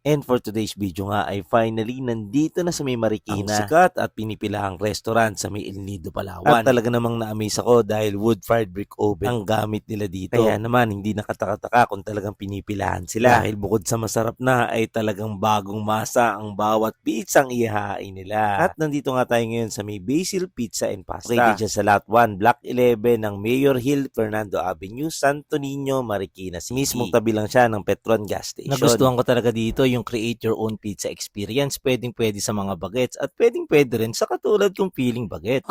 And for today's video nga ay finally nandito na sa may Marikina ang sikat at pinipilahang restaurant sa may El Nido, Palawan. At talaga namang na-amaze ako dahil wood-fired brick oven ang gamit nila dito. Kaya naman hindi nakataka-taka kung talagang pinipilahan sila. Dahil bukod sa masarap na ay talagang bagong masa ang bawat pizza ang ihahain nila. At nandito nga tayo ngayon sa may Basil Pizza and Pasta. Located dyan sa Lot 1, Block 11 ng Mayor Hill, Fernando Avenue, Santo Niño, Marikina City. Mismong tabi lang siya ng Petron Gas Station. Nagustuhan ko talaga dito yung create your own pizza experience. Pwedeng pwede sa mga bagets at pwedeng pwede rin sa katulad kong feeling bagets.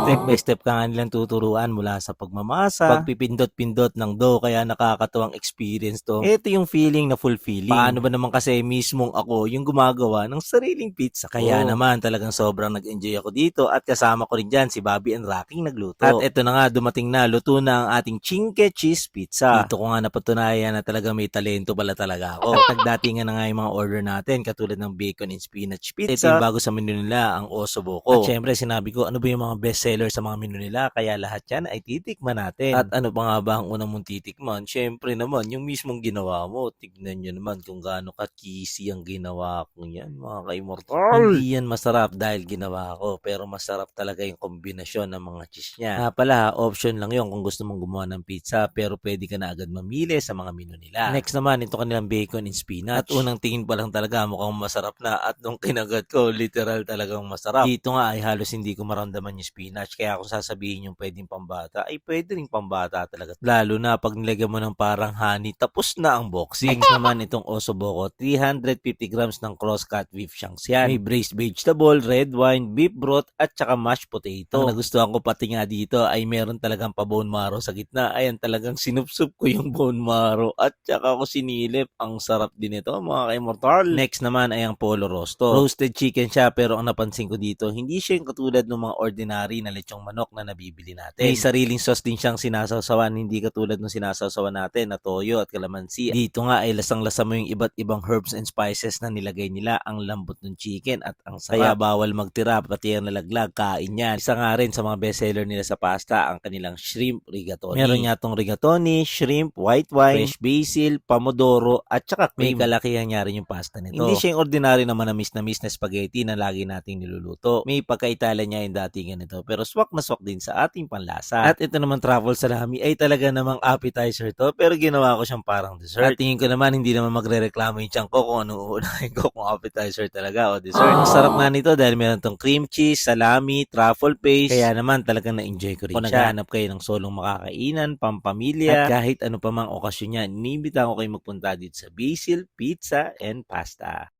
Step by step ka nga nilang tuturuan mula sa pagmamasa, pagpipindot-pindot ng dough, kaya nakakatuwang experience to. Ito yung feeling na fulfilling. Paano ba naman kasi mismong ako yung gumagawa ng sariling pizza ko? Kaya naman talagang sobrang nag-enjoy ako dito at kasama ko rin dyan si Bobby and Rocky nagluto. At ito na nga, dumating na, luto na ang ating Cinque Cheese Pizza. Dito ko nga napatunayan na talaga may talento pala talaga ako. At nagdatingan na nga yung mga order natin katulad ng bacon and spinach pizza. Ito yung bago sa menu nila, ang Ossobuco. At syempre sinabi ko ano ba yung mga best seller sa mga menu nila, kaya lahat yan ay titikman natin. At ano pa nga ba ang unang mong titikman? Syempre naman yung mismong ginawa mo. Tignan nyo naman kung gaano ka-cheesy ang ginawa ko yan, mga ka-immortal. Hindi yan masarap dahil ginawa ko, pero masarap talaga yung kombinasyon ng mga cheese niya. Pala, option lang yon kung gusto mong gumawa ng pizza, pero pwede ka na agad mamili sa mga menu nila. Next naman, ito kanilang bacon and spinach. At unang tingin pa lang talaga mukhang masarap na, at nung kinagat ko, literal talagang masarap. Dito nga ay halos hindi ko maramdaman yung spinach, kaya kung sasabihin yung pwedeng pambata, ay pwede rin pambata talaga. Lalo na pag nilagyan mo ng parang honey, tapos na ang boxing. Next naman itong Ossobuco, 350 grams ng cross-cut beef shanks yan. May braised vegetable, red wine, beef broth, at saka mashed potato. Ang nagustuhan ko pati nga dito ay meron talagang pa bone marrow sa gitna. Ayan, talagang sinupsup ko yung bone marrow at saka ko sinilip. Ang sarap din ito, mga ka-immortal. Next naman ay ang Polo Rosto. Roasted chicken siya, pero ang napansin ko dito, hindi siya yung katulad ng mga ordinary na lechong manok na nabibili natin. May sariling sauce din siyang sinasawsawan, hindi katulad ng sinasawsawan natin na toyo at kalamansi. Dito nga ay lasang-lasa mo yung iba't ibang herbs and spices na nilagay nila. Ang lambot ng chicken at ang sarap. Kaya bawal magtira, pati ang nalaglag, kain yan. Isa nga rin sa mga bestseller nila sa pasta, ang kanilang shrimp rigatoni. Meron nga tong rigatoni, shrimp, white wine, fresh basil, pomodoro, at saka cream. May kalakihan nga rin yung pasta nito. Hindi siya yung ordinary na manamis na spaghetti na lagi nating niluluto. May pagka-Italian niya yung datingan nito, pero swak na swak din sa ating panlasa. At ito naman truffle salami ay talaga namang appetizer to, pero ginawa ko siyang parang dessert. At tingin ko naman hindi naman magre-reklamo yung tiyan ko kung ano uunahin ko, kung appetizer talaga o dessert. Ang sarap nga nito dahil meron tong cream cheese, salami, truffle paste. Kaya naman talagang na-enjoy ko rin siya. Kung naghahanap kayo ng solong makakainan, pampamilya, at kahit ano pa mang okasyon niya, inibitahan ko kayo magpunta dito sa Basil Pizza and Pasta.